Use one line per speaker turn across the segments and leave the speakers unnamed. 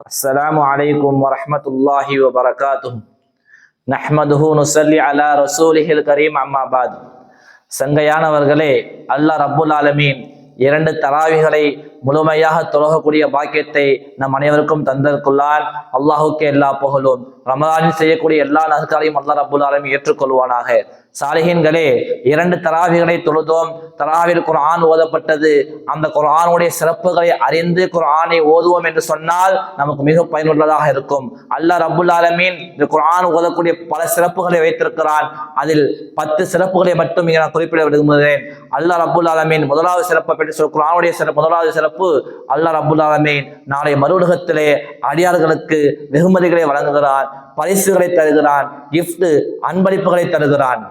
السلام عليكم ورحمة الله وبركاته نحمده نصلي على رسوله الكريم أما بعد சங்கையானவர்களே, அல்லாஹ் ரப்புல் ஆலமீன் 2 தராவிகளை முழுமையாக தொழகக்கூடிய பாக்கியத்தை நம் அனைவருக்கும் தந்திருக்குள்ளான். அல்லாஹுக்கு எல்லா புகழும். ரமலானில் செய்யக்கூடிய எல்லா நற்காரையும் அல்லாஹ் ரப்புல் ஆலமீன் ஏற்றுக்கொள்வானாக. சாலிஹீன்களே, 2 தராவிகளை தொழுதோம். தராவில் குர்ஆன் ஓதப்பட்டது. அந்த குர்ஆனுடைய சிறப்புகளை அறிந்து குர்ஆனை ஓதுவோம் என்று சொன்னால் நமக்கு மிக பயனுள்ளதாக இருக்கும். அல்லாஹ் ரப்புல் ஆலமீன் இந்த குர்ஆன் ஓதக்கூடிய பல சிறப்புகளை வைத்திருக்கிறான். அதில் 10 சிறப்புகளை மட்டும் இங்கே நான் குறிப்பிட விரும்புகிறேன். அல்லாஹ் ரப்புல் ஆலமீன் முதலாவது சிறப்பை பற்றி குர்ஆனுடைய முதலாவது சிறப்பு, அல்லாஹ் ரப்புல் ஆலமீன் நாளை மறுஉலகத்திலே அடியார்களுக்கு வெகுமதிகளை வழங்குகிறான், பரிசுகளை தருகிறான், கிஃப்ட் அன்பளிப்புகளை தருகிறான்.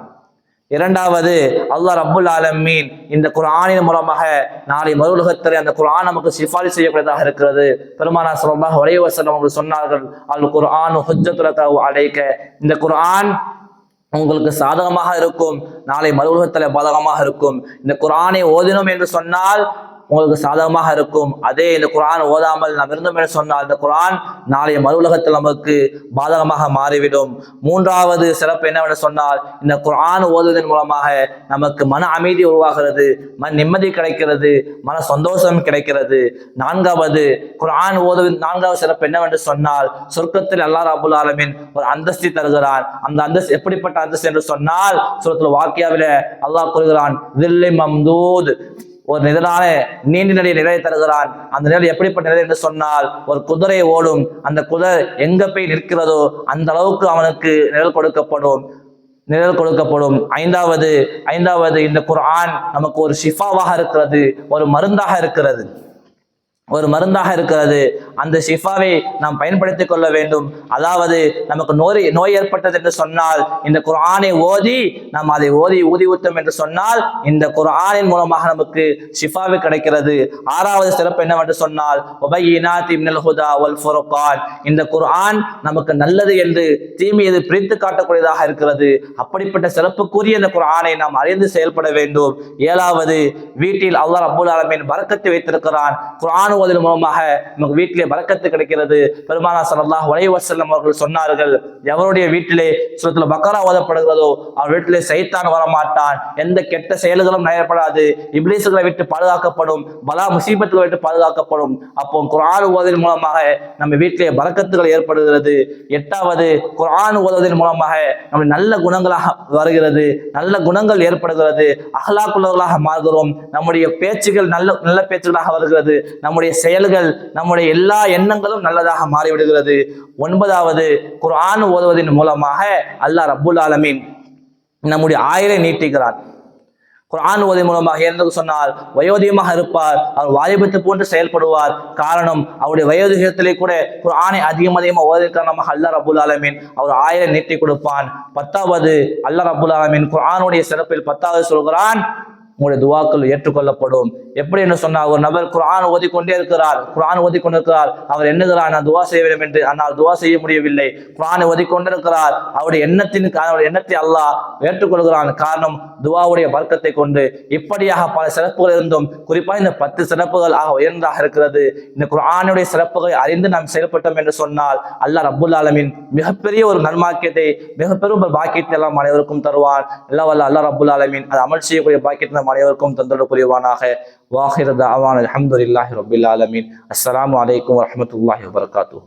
இரண்டாவது, அல்லாஹ் ரப்புல் ஆலமீன் இந்த குர்ஆனின் மூலமாக நாளை மறுஉலகத்திலே அந்த குர்ஆன் நமக்கு சிபாரிசு செய்யக்கூடியதாக இருக்கிறது. பெருமானார் ஸல்லல்லாஹு அலைஹி வஸல்லம் அவர்கள் சொன்னார்கள், அல் குர்ஆனு ஹுஜ்ஜத்துல் லக வ அலைக, இந்த குர்ஆன் உங்களுக்கு சாதகமாக இருக்கும், நாளை மறுஉலகத்திலே பாதகமாக இருக்கும். இந்த குர்ஆனை ஓதினோம் என்று சொன்னால் உங்களுக்கு சாதகமாக இருக்கும். அதே இந்த குர்ஆன் ஓதாமல் நாம் இருந்தோம் என்று சொன்னால் இந்த குர்ஆன் நாளைய மறுஉலகத்தில் நமக்கு பாதகமாக மாறிவிடும். மூன்றாவது சிறப்பு என்னவென்று சொன்னால், இந்த குர்ஆன் ஓதுவதன் மூலமாக நமக்கு மன அமைதி உருவாகிறது, மன நிம்மதி கிடைக்கிறது, மன சந்தோஷம் கிடைக்கிறது. நான்காவது குர்ஆன் ஓதுவதன் நான்காவது சிறப்பு என்னவென்று சொன்னால், சொர்க்கத்தில் அல்லாஹ் ரப்புல் ஆலமீன் ஒரு அந்தஸ்தை தருகிறான். அந்த அந்தஸ்து எப்படிப்பட்ட அந்தஸ்து என்று சொன்னால், சூரத்துல் வாக்கியாவிலே அல்லாஹ் கூறுகிறான், தில்லி மம்தூத், ஒரு நிழலான நீண்ட நிலையை தருகிறான். அந்த நிழல் எப்படிப்பட்ட நிலை என்று சொன்னால், ஒரு குதிரை ஓடும், அந்த குதிரை எங்க போய் நிற்கிறதோ அந்த அளவுக்கு அவனுக்கு நிழல் கொடுக்கப்படும். ஐந்தாவது இந்த குர்ஆன் நமக்கு ஒரு ஷிஃபாவாக இருக்கிறது, ஒரு மருந்தாக இருக்கிறது. அந்த ஷிஃபாவை நாம் பயன்படுத்திக் கொள்ள வேண்டும். அதாவது நமக்கு நோய் ஏற்பட்டது என்று சொன்னால் இந்த குர்ஆனை ஓதி நாம் அதை ஊதி ஊத்தம் என்று சொன்னால் இந்த குர்ஆனின் மூலமாக நமக்கு ஷிஃபாவை கிடைக்கிறது. ஆறாவது சிறப்பு என்னவென்று சொன்னால், உபையினாத்தி மினல் ஹுதா வல் ஃபுர்கான், இந்த குர்ஆன் நமக்கு நல்லது என்று தீமையை பிரித்து காட்டக்கூடியதாக இருக்கிறது. அப்படிப்பட்ட சிறப்புக்குரிய இந்த குர்ஆனை நாம் அறிந்து செயல்பட வேண்டும். ஏழாவது, வீட்டில் அல்லாஹ் ரப்புல் ஆலமீன் பரக்கத்தை வைத்திருக்கிறான். குர்ஆன் ஓதுவதன் மூலமாக நமக்கு வீட்டிலே பரக்கத்து கிடைக்கிறது. பெருமானார் ஸல்லல்லாஹு அலைஹி வஸல்லம் அவர்கள் சொன்னார்கள், எவருடைய வீட்டிலே சூரத்துல் பக்ரா ஓதப்படுகிறதோ அவர் வீட்டிலே சைத்தான் வரமாட்டான், எந்த கெட்ட செயல்களும் நடைபெறாது, இப்லீஸ்களை விட்டு பாதுகாக்கப்படும், பலா முசீபத்துகளை விட்டு பாதுகாக்கப்படும். அப்போ குர்ஆன் ஓதுவதன் மூலமாக நம்ம வீட்டிலே பரக்கத்துகள் ஏற்படுகிறது. எட்டாவது, குர்ஆன் ஓதுவதன் மூலமாக நம்ம நல்ல குணங்களாக வருகிறது, நல்ல குணங்கள் ஏற்படுகிறது, அஹ்லாக்குள்ளவர்களாக மாறுகிறோம். நம்முடைய பேச்சுகள் நல்ல பேச்சுகளாக வருகிறது, நம்முடைய செயல்கள், நம்முடைய எல்லா எண்ணங்களும் நல்லதாக மாறிவிடுகிறது. ஒன்பதாவது, குர்ஆன் ஓதுவதன் மூலமாக அல்லாஹ் ரப்புல் ஆலமீன் நம்முடைய ஆயுளை நீட்டிக்கிறார். குர்ஆன் ஓதுவதன் மூலமாக என்று சொன்னால் வயோதிகமாக இருப்பார், அவர் வாலிபத்தை போன்று செயல்படுவார். காரணம், அவருடைய வயோதிகத்திலே கூட குர்ஆனை அதிகமாக ஓதுவதன் காரணமாக அல்லாஹ் ரப்புல் ஆலமீன் அவர் ஆயுளை நீட்டி கொடுப்பான். 10வது, அல்லாஹ் ரப்புல் ஆலமீன் குர்ஆனுடைய சிறப்பில் 10வது சொல்கிறான், உங்களுடைய துவாக்கள் ஏற்றுக்கொள்ளப்படும். எப்படி என்று சொன்னால், ஒரு நபர் குர்ஆன் ஓதிக்கொண்டிருக்கிறார், அவர் எண்ணுகிறார் நான் துவா செய்ய வேண்டும் என்று, ஆனால் துவா செய்ய முடியவில்லை. குர்ஆனை ஓதிக்கொண்டிருக்கிறார், அவருடைய எண்ணத்தை அல்லாஹ் ஏற்றுக்கொள்கிறான். காரணம், துவாவுடைய பர்க்கத்தை கொண்டு. இப்படியாக பல சிறப்புகள் இருந்தும் குறிப்பாக இந்த 10 சிறப்புகள் உயர்ந்ததாக இருக்கிறது. இந்த குர்ஆனுடைய சிறப்புகளை அறிந்து நாம் செயல்பட்டோம் என்று சொன்னால் அல்லாஹ் ரப்புல் ஆலமீன் மிகப்பெரிய ஒரு நன்மாக்கியத்தை, மிகப்பெரும் ஒரு பாக்கியத்தை எல்லாம் அனைவருக்கும் தருவான். அல்லாஹ் ரப்புல் ஆலமீன் அது அமல் செய்யக்கூடிய பாக்கியத்தை நம் அனைவருக்கும் தந்தருள் புரிவானாக. வாஹிர தஅவானா அல்ஹம்துலில்லாஹி ரப்பில் ஆலமீன். அஸ்ஸலாமு அலைக்கும் வரஹ்மத்துல்லாஹி வபரகாத்துஹு.